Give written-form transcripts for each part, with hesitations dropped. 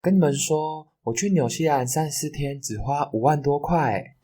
跟你们说，我去纽西兰34天只花5万多块。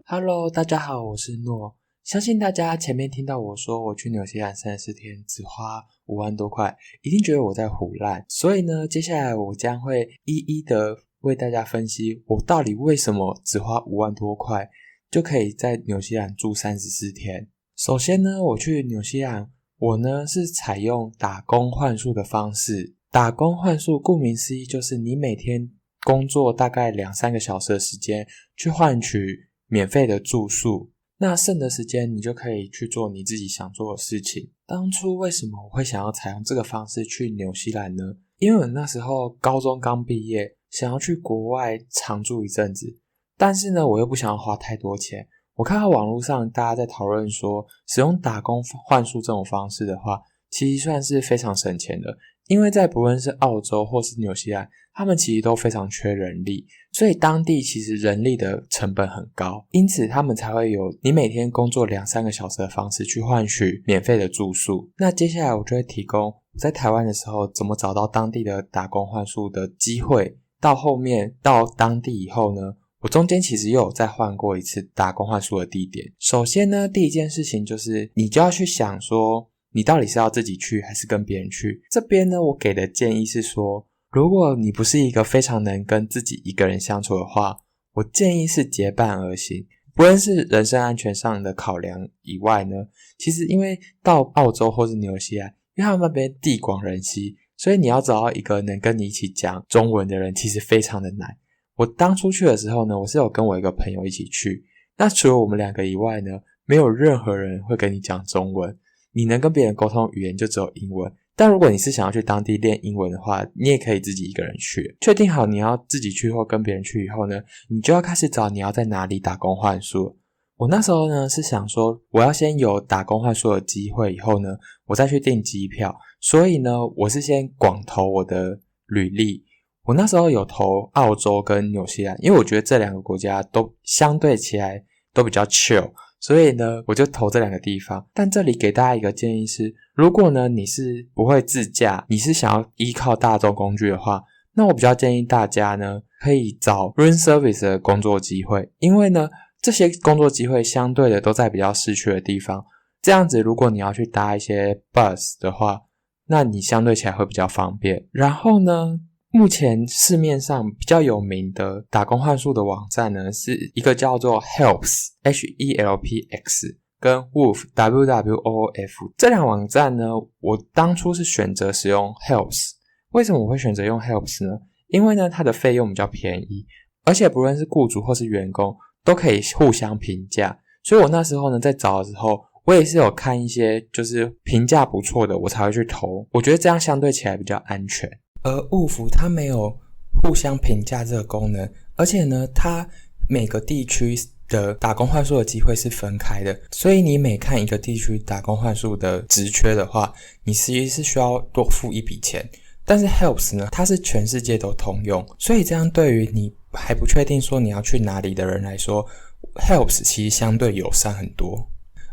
Hello， 大家好，我是诺。相信大家前面听到我说我去纽西兰34天只花5万多块，一定觉得我在唬烂。所以呢，接下来我将会一一的为大家分析我到底为什么只花5万多块就可以在纽西兰住34天。首先呢，我去纽西兰，我呢是采用打工换宿的方式。打工换宿顾名思义就是你每天工作大概2-3个小时的时间去换取免费的住宿，那剩的时间你就可以去做你自己想做的事情。当初为什么我会想要采用这个方式去纽西兰呢？因为我那时候高中刚毕业，想要去国外常住一阵子，但是呢我又不想要花太多钱。我看到网络上大家在讨论说，使用打工换宿这种方式的话，其实算是非常省钱的，因为在不论是澳洲或是纽西兰，他们其实都非常缺人力，所以当地其实人力的成本很高，因此他们才会有你每天工作2-3个小时的方式去换取免费的住宿。那接下来我就会提供我在台湾的时候怎么找到当地的打工换宿的机会，到后面到当地以后呢，我中间其实又有再换过一次打工换宿的地点。首先呢，第一件事情就是你就要去想说，你到底是要自己去还是跟别人去。这边呢，我给的建议是说，如果你不是一个非常能跟自己一个人相处的话，我建议是结伴而行。不论是人身安全上的考量以外呢，其实因为到澳洲或是纽西兰，因为他们那边地广人稀，所以你要找到一个能跟你一起讲中文的人其实非常的难。我当初去的时候呢，我是有跟我一个朋友一起去，那除了我们2个以外呢，没有任何人会跟你讲中文，你能跟别人沟通语言就只有英文。但如果你是想要去当地练英文的话，你也可以自己一个人去。确定好你要自己去或跟别人去以后呢，你就要开始找你要在哪里打工换宿。我那时候呢是想说，我要先有打工换宿的机会以后呢，我再去订机票。所以呢，我是先广投我的履历。我那时候有投澳洲跟纽西兰，因为我觉得这2个国家都相对起来都比较 chill， 所以呢我就投这2个地方。但这里给大家一个建议是，如果呢你是不会自驾，你是想要依靠大众工具的话，那我比较建议大家呢可以找 room service 的工作机会，因为呢这些工作机会相对的都在比较市区的地方，这样子如果你要去搭一些 bus 的话，那你相对起来会比较方便。然后呢，目前市面上比较有名的打工换宿的网站呢，是一个叫做 Helps H-E-L-P-X 跟 Woof W-W-O-F 这2网站呢，我当初是选择使用 Helps。 为什么我会选择用 Helps 呢？因为呢它的费用比较便宜，而且不论是雇主或是员工都可以互相评价，所以我那时候呢在找的时候，我也是有看一些就是评价不错的我才会去投，我觉得这样相对起来比较安全。而 Woof 它没有互相评价这个功能，而且呢它每个地区的打工换宿的机会是分开的，所以你每看一个地区打工换宿的职缺的话，你其实是需要多付一笔钱。但是 Helps 呢，它是全世界都通用，所以这样对于你还不确定说你要去哪里的人来说， Helps 其实相对友善很多。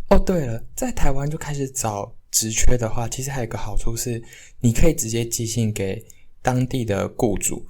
哦对了，在台湾就开始找职缺的话，其实还有一个好处是你可以直接寄信给当地的雇主，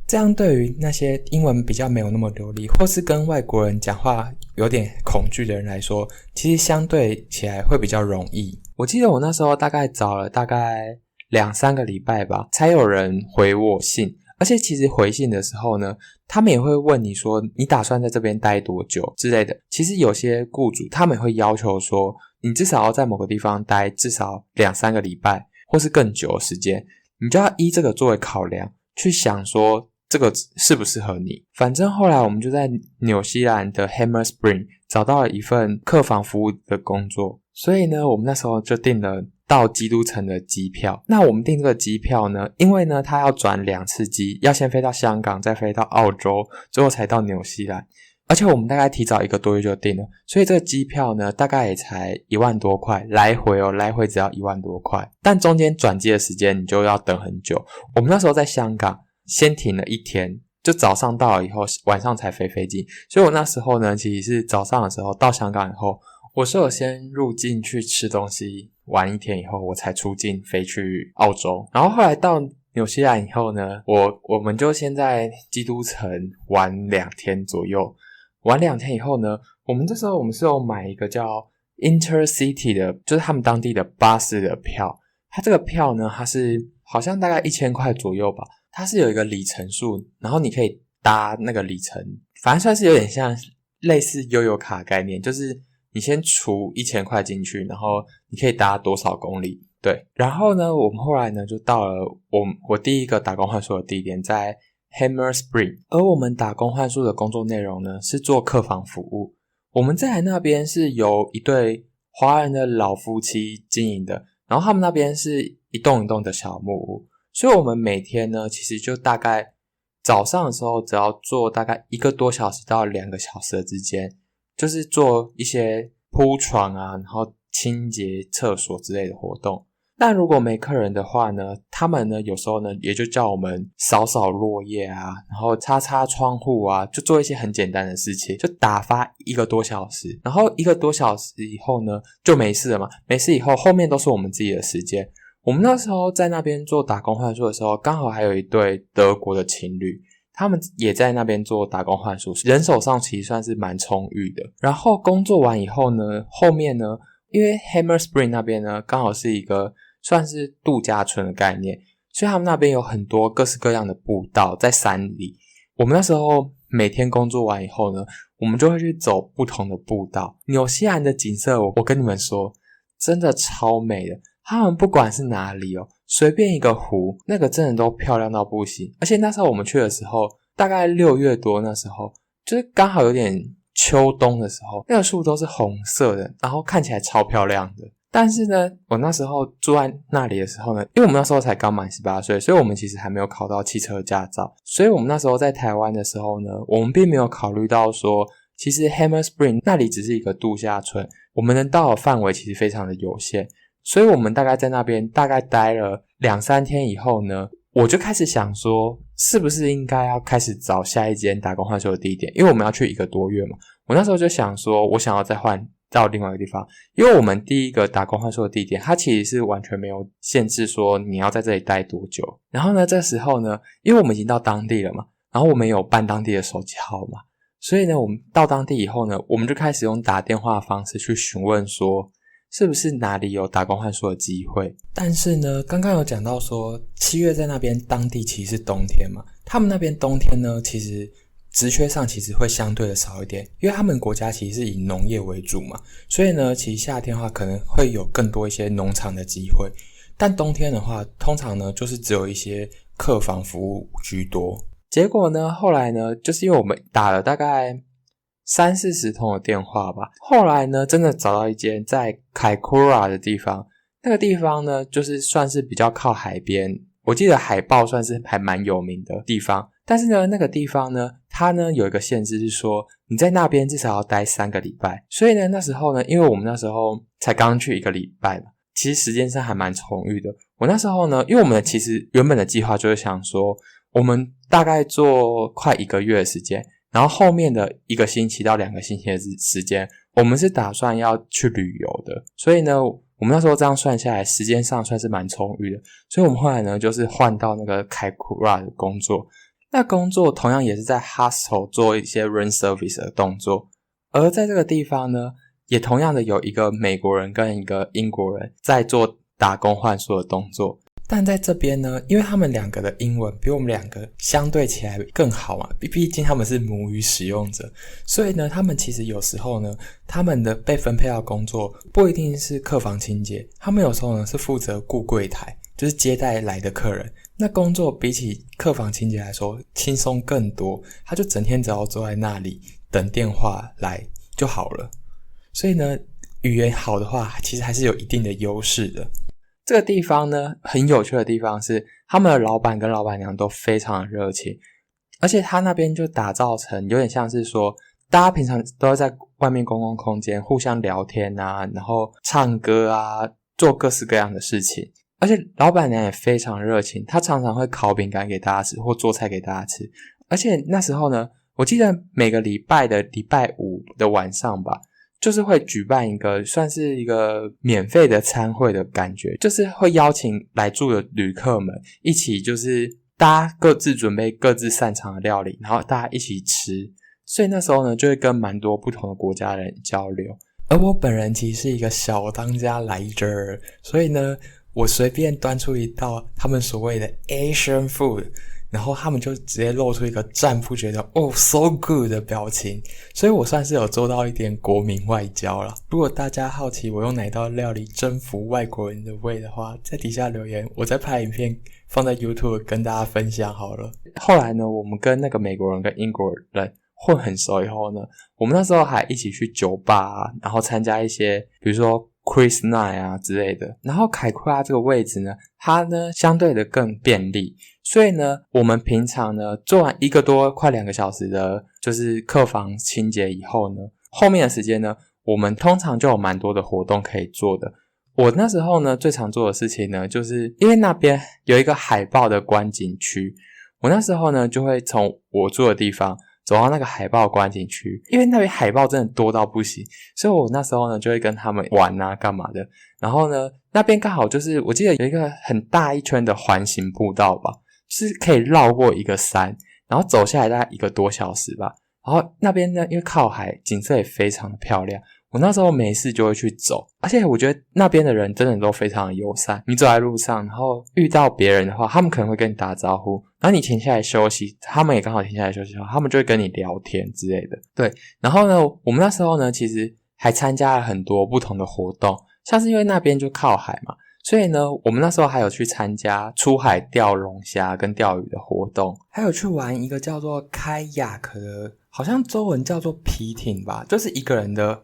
这样对于那些英文比较没有那么流利，或是跟外国人讲话有点恐惧的人来说，其实相对起来会比较容易。我记得我那时候大概找了大概2-3个礼拜吧，才有人回我信。而且其实回信的时候呢，他们也会问你说你打算在这边待多久之类的。其实有些雇主他们也会要求说，你至少要在某个地方待至少2-3个礼拜，或是更久的时间，你就要依这个作为考量，去想说这个适不适合你。反正后来我们就在纽西兰的 Hammer Spring 找到了一份客房服务的工作，所以呢我们那时候就订了到基督城的机票。那我们订这个机票呢，因为呢它要转2次机，要先飞到香港，再飞到澳洲，最后才到纽西兰，而且我们大概提早1个多月就订了，所以这个机票呢大概也才1万多块，来回只要1万多块，但中间转机的时间你就要等很久。我们那时候在香港先停了1天，就早上到了以后晚上才飞飞机，所以我那时候呢其实是早上的时候到香港以后，我是有先入境去吃东西玩一天以后我才出境飞去澳洲，然后后来到纽西兰以后呢，我们就先在基督城玩2天左右，玩2天以后呢，我们这时候我们是有买一个叫 Intercity 的，就是他们当地的巴士的票，它这个票呢它是好像大概1000块左右吧，它是有一个里程数，然后你可以搭那个里程，反正算是有点像类似悠游卡概念，就是你先储1000块进去，然后你可以搭多少公里，对。然后呢我们后来呢就到了我第一个打工换宿的地点在 Hammer Spring， 而我们打工换宿的工作内容呢是做客房服务，我们在那边是由一对华人的老夫妻经营的，然后他们那边是一栋一栋的小木屋，所以我们每天呢其实就大概早上的时候只要做大概1个多小时到2个小时的之间，就是做一些铺床啊，然后清洁厕所之类的活动。但如果没客人的话呢，他们呢有时候呢也就叫我们扫扫落叶啊，然后擦擦窗户啊，就做一些很简单的事情，就打发1个多小时，然后1个多小时以后呢就没事了嘛，没事以后后面都是我们自己的时间。我们那时候在那边做打工换宿的时候，刚好还有一对德国的情侣，他们也在那边做打工换宿，人手上其实算是蛮充裕的。然后工作完以后呢，后面呢因为 Hammer Spring 那边呢刚好是一个算是度假村的概念，所以他们那边有很多各式各样的步道在山里。我们那时候每天工作完以后呢，我们就会去走不同的步道。纽西兰的景色我跟你们说真的超美的，他们不管是哪里随便一个湖那个真的都漂亮到不行。而且那时候我们去的时候大概6月多，那时候就是刚好有点秋冬的时候，那个树都是红色的，然后看起来超漂亮的。但是呢我那时候住在那里的时候呢，因为我们那时候才刚满18岁，所以我们其实还没有考到汽车驾照，所以我们那时候在台湾的时候呢，我们并没有考虑到说其实 Hammer Spring 那里只是一个度假村，我们能到的范围其实非常的有限。所以我们大概在那边大概待了2-3天以后呢，我就开始想说是不是应该要开始找下一间打工换宿的地点，因为我们要去1个多月嘛。我那时候就想说我想要再换到另外一个地方，因为我们第一个打工换宿的地点它其实是完全没有限制说你要在这里待多久。然后呢这时候呢因为我们已经到当地了嘛，然后我们有办当地的手机号码，所以呢我们到当地以后呢，我们就开始用打电话的方式去询问说是不是哪里有打工换宿的机会。但是呢刚刚有讲到说7月在那边当地其实是冬天嘛，他们那边冬天呢其实职缺上其实会相对的少一点，因为他们国家其实是以农业为主嘛，所以呢其实夏天的话可能会有更多一些农场的机会，但冬天的话通常呢就是只有一些客房服务居多。结果呢后来呢就是因为我们打了大概30-40通的电话吧，后来呢真的找到一间在凯库拉的地方，那个地方呢就是算是比较靠海边，我记得海豹算是还蛮有名的地方。但是呢那个地方呢它呢有一个限制是说你在那边至少要待3个礼拜，所以呢那时候呢因为我们那时候才刚去1个礼拜嘛，其实时间上还蛮充裕的。我那时候呢因为我们其实原本的计划就是想说我们大概做快1个月的时间，然后后面的1个星期到2个星期的时间我们是打算要去旅游的，所以呢我们那时候这样算下来时间上算是蛮充裕的，所以我们后来呢就是换到那个凯库拉的工作。那工作同样也是在 hostel 做一些 room service 的动作，而在这个地方呢也同样的有一个美国人跟一个英国人在做打工换宿的动作。但在这边呢因为他们2个的英文比我们2个相对起来更好嘛，毕竟他们是母语使用者，所以呢他们其实有时候呢他们的被分配到工作不一定是客房清洁，他们有时候呢是负责顾柜台，就是接待来的客人。那工作比起客房清洁来说轻松更多，他就整天只要坐在那里等电话来就好了。所以呢语言好的话其实还是有一定的优势的。这个地方呢很有趣的地方是他们的老板跟老板娘都非常的热情，而且他那边就打造成有点像是说大家平常都在外面公共空间互相聊天啊，然后唱歌啊，做各式各样的事情。而且老板娘也非常热情，她常常会烤饼干给大家吃或做菜给大家吃，而且那时候呢，我记得每个礼拜的礼拜五的晚上吧，就是会举办一个算是一个免费的餐会的感觉，就是会邀请来住的旅客们一起，就是大家各自准备各自擅长的料理，然后大家一起吃。所以那时候呢，就会跟蛮多不同的国家的人交流。而我本人其实是一个小当家来着，所以呢，我随便端出一道他们所谓的 Asian food， 然后他们就直接露出一个赞不绝的so good 的表情，所以我算是有做到一点国民外交啦。如果大家好奇我用哪道料理征服外国人的胃的话，在底下留言，我再拍影片放在 YouTube 跟大家分享好了。后来呢，我们跟那个美国人跟英国人混很熟以后呢，我们那时候还一起去酒吧啊，然后参加一些比如说 Quiz Night 啊之类的。然后凯库拉这个位置呢，它呢相对的更便利，所以呢我们平常呢做完1个多快2个小时的就是客房清洁以后呢，后面的时间呢我们通常就有蛮多的活动可以做的。我那时候呢最常做的事情呢，就是因为那边有一个海豹的观景区，我那时候呢就会从我住的地方走到那个海豹观景区，因为那边海豹真的多到不行，所以我那时候呢就会跟他们玩啊干嘛的。然后呢那边刚好就是我记得有一个很大一圈的环形步道吧，就是可以绕过一个山，然后走下来大概1个多小时吧。然后那边呢因为靠海，景色也非常的漂亮，我那时候没事就会去走，而且我觉得那边的人真的都非常的友善。你走在路上，然后遇到别人的话，他们可能会跟你打招呼，然后你停下来休息，他们也刚好停下来休息，他们就会跟你聊天之类的。对，然后呢，我们那时候呢，其实还参加了很多不同的活动，像是因为那边就靠海嘛，所以呢，我们那时候还有去参加出海钓龙虾跟钓鱼的活动，还有去玩一个叫做开亚克的，好像中文叫做皮艇吧，就是一个人的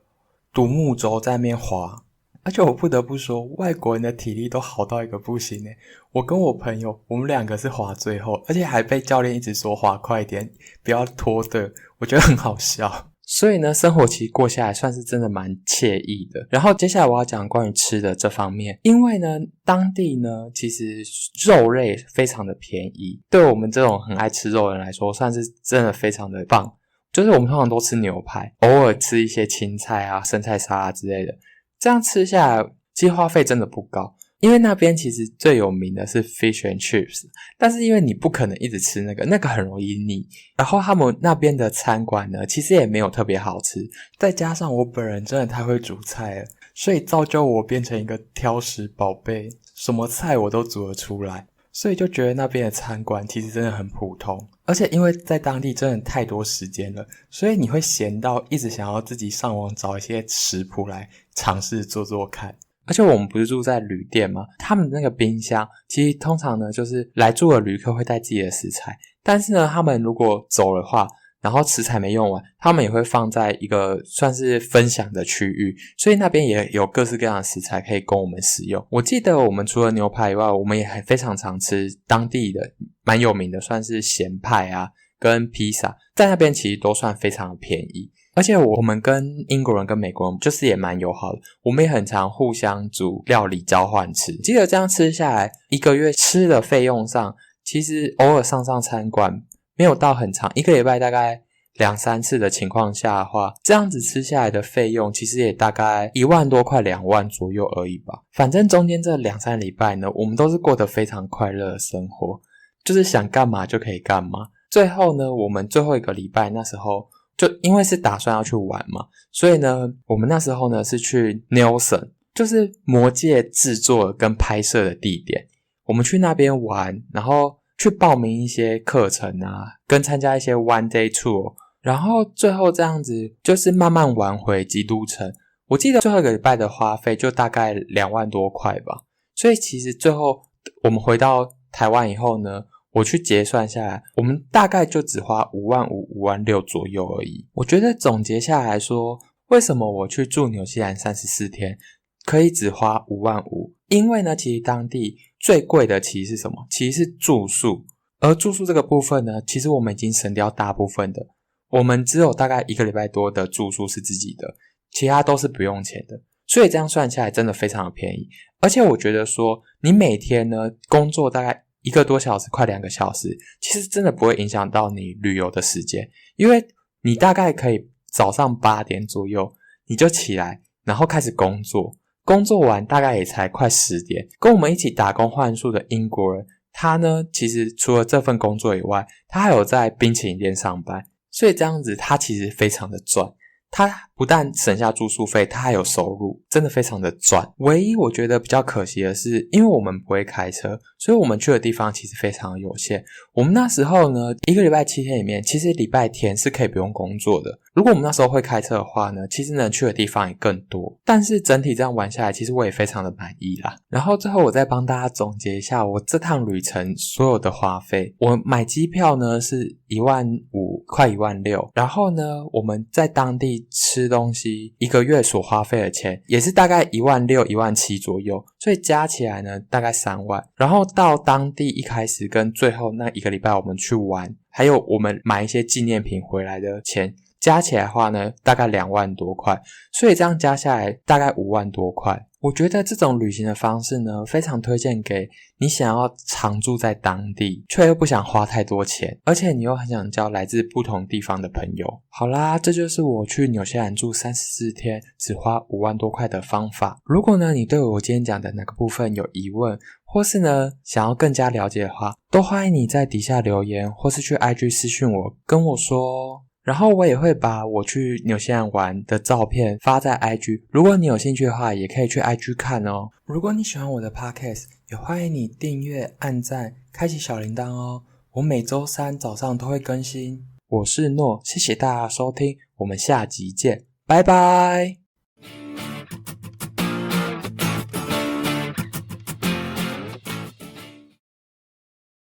独木舟在那边滑。而且我不得不说，外国人的体力都好到一个不行耶。我跟我朋友，我们2个是滑最后，而且还被教练一直说滑快一点，不要拖的，我觉得很好笑。所以呢，生活其实过下来算是真的蛮惬意的。然后接下来我要讲关于吃的这方面，因为呢，当地呢其实肉类非常的便宜，对我们这种很爱吃肉的人来说，算是真的非常的棒。就是我们通常都吃牛排，偶尔吃一些青菜啊、生菜沙拉之类的，这样吃下来其实花费真的不高。因为那边其实最有名的是 fish and chips， 但是因为你不可能一直吃那个很容易腻，然后他们那边的餐馆呢其实也没有特别好吃，再加上我本人真的太会煮菜了，所以造就我变成一个挑食宝贝，什么菜我都煮得出来，所以就觉得那边的餐馆其实真的很普通。而且因为在当地真的太多时间了，所以你会闲到一直想要自己上网找一些食谱来尝试做做看。而且我们不是住在旅店吗？他们那个冰箱其实通常呢就是来住的旅客会带自己的食材，但是呢他们如果走的话，然后食材没用完，他们也会放在一个算是分享的区域，所以那边也有各式各样的食材可以供我们使用。我记得我们除了牛排以外，我们也非常常吃当地的蛮有名的算是咸派啊跟披萨，在那边其实都算非常的便宜。而且我们跟英国人跟美国人就是也蛮友好的，我们也很常互相煮料理交换吃。记得这样吃下来，1个月吃的费用上，其实偶尔上餐馆没有到很长，1个礼拜大概2-3次的情况下的话，这样子吃下来的费用其实也大概1万多块2万左右而已吧。反正中间这2-3礼拜呢，我们都是过得非常快乐的生活，就是想干嘛就可以干嘛。最后呢，我们最后1个礼拜那时候就因为是打算要去玩嘛，所以呢我们那时候呢是去 Nelson， 就是魔戒制作跟拍摄的地点。我们去那边玩，然后去报名一些课程啊，跟参加一些 one day tour， 然后最后这样子就是慢慢玩回基督城。我记得最后1个礼拜的花费就大概2万多块吧，所以其实最后我们回到台湾以后呢，我去结算下来，我们大概就只花5万5、5万6左右而已。我觉得总结下来说，为什么我去住纽西兰34天可以只花5万5？因为呢，其实当地最贵的其实是什么？其实是住宿。而住宿这个部分呢，其实我们已经省掉大部分的，我们只有大概1个礼拜多的住宿是自己的，其他都是不用钱的。所以这样算下来真的非常的便宜。而且我觉得说，你每天呢工作大概1个多小时快2个小时，其实真的不会影响到你旅游的时间，因为你大概可以早上8点左右你就起来，然后开始工作，工作完大概也才快10点。跟我们一起打工换宿的英国人，他呢其实除了这份工作以外，他还有在冰淇淋店上班，所以这样子他其实非常的赚，他不但省下住宿费，他还有收入，真的非常的赚。唯一我觉得比较可惜的是，因为我们不会开车，所以我们去的地方其实非常有限。我们那时候呢1个礼拜7天里面，其实礼拜天是可以不用工作的。如果我们那时候会开车的话呢，其实能去的地方也更多，但是整体这样玩下来，其实我也非常的满意啦。然后最后我再帮大家总结一下我这趟旅程所有的花费。我买机票呢是15000快16000，然后呢我们在当地吃东西1个月所花费的钱也是大概16000 17000左右，所以加起来呢大概3万。然后到当地一开始跟最后那1个礼拜我们去玩，还有我们买一些纪念品回来的钱，加起来的话呢大概2万多块，所以这样加下来大概5万多块。我觉得这种旅行的方式呢非常推荐给你想要常住在当地却又不想花太多钱，而且你又很想交来自不同地方的朋友。好啦，这就是我去纽西兰住34天只花5万多块的方法。如果呢你对我今天讲的哪个部分有疑问，或是呢想要更加了解的话，都欢迎你在底下留言，或是去 IG 私讯我跟我说哦。然后我也会把我去纽西兰玩的照片发在 IG， 如果你有兴趣的话也可以去 IG 看哦。如果你喜欢我的 Podcast， 也欢迎你订阅、按赞、开启小铃铛哦。我每周3早上都会更新。我是诺，谢谢大家收听，我们下集见，拜拜。